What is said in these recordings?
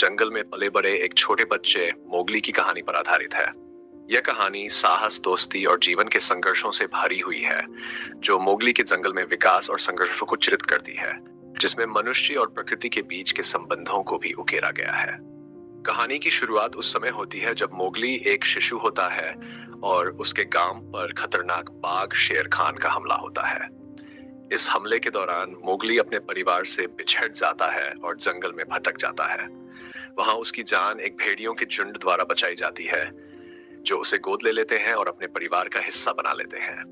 जंगल में पले बड़े एक छोटे बच्चे मोगली की कहानी पर आधारित है। यह कहानी साहस, दोस्ती और जीवन के संघर्षों से भरी हुई है, जो मोगली के जंगल में विकास और संघर्षों को चित्रित करती है, जिसमें मनुष्य और प्रकृति के बीच के संबंधों को भी उकेरा गया है। कहानी की शुरुआत उस समय होती है जब मोगली एक शिशु होता है और उसके गांव पर खतरनाक बाघ शेर खान का हमला होता है। इस हमले के दौरान मोगली अपने परिवार से बिछड़ जाता है और जंगल में भटक जाता है। वहां उसकी जान एक भेड़ियों के झुंड द्वारा बचाई जाती है, जो उसे गोद ले लेते हैं और अपने परिवार का हिस्सा बना लेते हैं।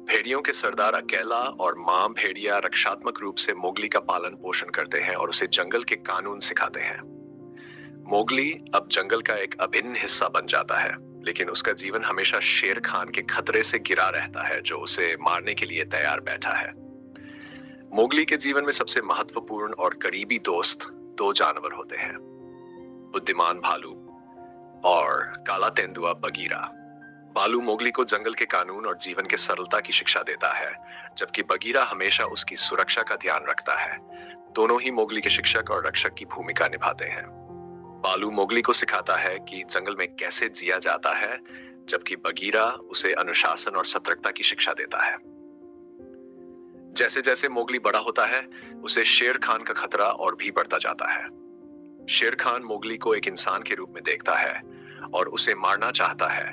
भेड़ियों के सरदार अकेला और मां भेड़िया रक्षात्मक रूप से मोगली का पालन पोषण करते हैं और उसे जंगल के कानून सिखाते हैं। मोगली अब जंगल का एक अभिन्न हिस्सा बन जाता है, लेकिन उसका जीवन हमेशा शेर खान के खतरे से घिरा रहता है, जो उसे मारने के लिए तैयार बैठा है। मोगली के जीवन में सबसे महत्वपूर्ण और करीबी दोस्त दो जानवर होते हैं, बुद्धिमान भालू और काला तेंदुआ बगीरा। भालू मोगली को जंगल के कानून और जीवन के सरलता की शिक्षा देता है, जबकि बगीरा हमेशा उसकी सुरक्षा का ध्यान रखता है। दोनों ही मोगली के शिक्षक और रक्षक की भूमिका निभाते हैं। भालू मोगली को सिखाता है कि जंगल में कैसे जिया जाता है, जबकि बगीरा उसे अनुशासन और सतर्कता की शिक्षा देता है। जैसे जैसे मोगली बड़ा होता है, उसे शेर खान का खतरा और भी बढ़ता जाता है। शेर खान मोगली को एक इंसान के रूप में देखता है और उसे मारना चाहता है,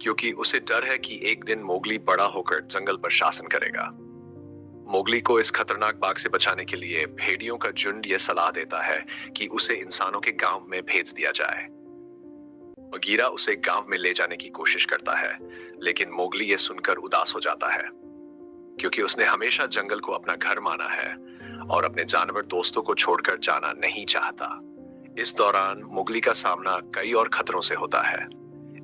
क्योंकि उसे डर है कि एक दिन मोगली बड़ा होकर जंगल पर शासन करेगा। मोगली को इस खतरनाक बाघ से बचाने के लिए भेड़ियों का झुंड यह सलाह देता है कि उसे इंसानों के गांव में भेज दिया जाए। बगीरा उसे गांव में ले जाने की कोशिश करता है, लेकिन मोगली ये सुनकर उदास हो जाता है, क्योंकि उसने हमेशा जंगल को अपना घर माना है और अपने जानवर दोस्तों को छोड़कर जाना नहीं चाहता। इस दौरान मोगली का सामना कई और खतरों से होता है।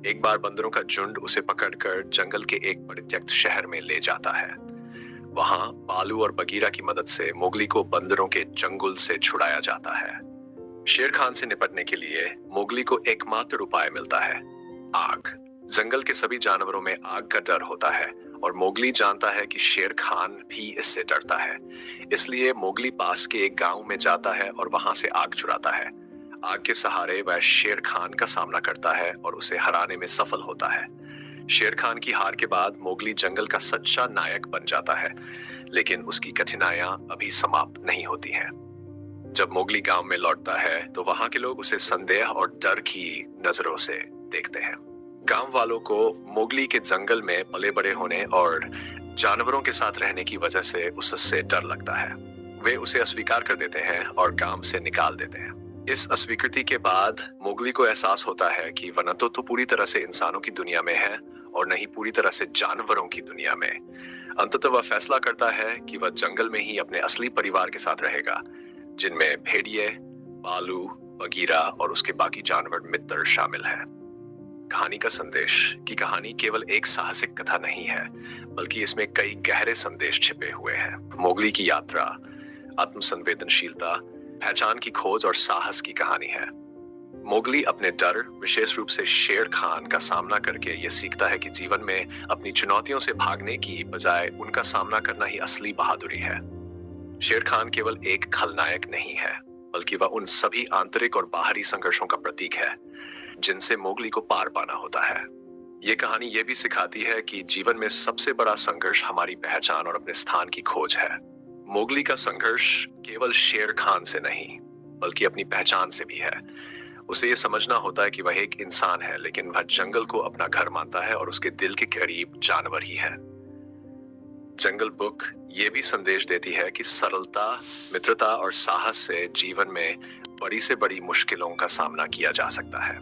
एक बार बंदरों का झुंड उसे पकड़कर जंगल के एक परित्यक्त शहर में ले जाता है। वहां भालू और बगीरा की मदद से मोगली को बंदरों के चंगुल से छुड़ाया जाता है। शेर खान से निपटने के लिए मोगली को एकमात्र उपाय मिलता है, आग। जंगल के सभी जानवरों में आग का डर होता है और मोगली जानता है कि शेर खान भी इससे डरता है। इसलिए मोगली पास के एक गांव में जाता है और वहां से आग चुराता है। आग के सहारे वह शेर खान का सामना करता है और उसे हराने में सफल होता है। शेर खान की हार के बाद मोगली जंगल का सच्चा नायक बन जाता है, लेकिन उसकी कठिनाइयां अभी समाप्त नहीं होती हैं। जब मोगली गांव में लौटता है तो वहां के लोग उसे संदेह और डर की नजरों से देखते हैं। गांव वालों को मोगली के जंगल में पले बड़े होने और जानवरों के साथ रहने की वजह से उससे डर लगता है। वे उसे अस्वीकार कर देते हैं और गांव से निकाल देते हैं। इस अस्वीकृति के बाद मोगली को एहसास होता है कि वह न तो पूरी तरह से इंसानों की दुनिया में है और न ही पूरी तरह से जानवरों की दुनिया में। अंततः वह फैसला करता है कि वह जंगल में ही अपने असली परिवार के साथ रहेगा, जिनमें भेड़िए, भालू, बगीरा और उसके बाकी जानवर मित्र शामिल हैं। कहानी का संदेश कि कहानी केवल एक साहसिक कथा नहीं है, बल्कि इसमें कई गहरे संदेश छिपे हुए हैं। मोगली की यात्रा आत्मसंवेदनशीलता, पहचान की खोज और साहस की कहानी है। मोगली अपने डर, विशेष रूप से शेर खान का सामना करके यह सीखता है कि जीवन में अपनी चुनौतियों से भागने की बजाय उनका सामना करना ही असली बहादुरी है। शेर खान केवल एक खलनायक नहीं है, बल्कि वह उन सभी आंतरिक और बाहरी संघर्षों का प्रतीक है जिनसे मोगली को पार पाना होता है। ये कहानी ये भी सिखाती है कि जीवन में सबसे बड़ा संघर्ष हमारी पहचान और अपने स्थान की खोज है। मोगली का संघर्ष केवल शेर खान से नहीं, बल्कि अपनी पहचान से भी है। उसे ये समझना होता है कि वह एक इंसान है, लेकिन वह जंगल को अपना घर मानता है और उसके दिल के करीब जानवर ही है। जंगल बुक ये भी संदेश देती है कि सरलता, मित्रता और साहस से जीवन में बड़ी से बड़ी मुश्किलों का सामना किया जा सकता है।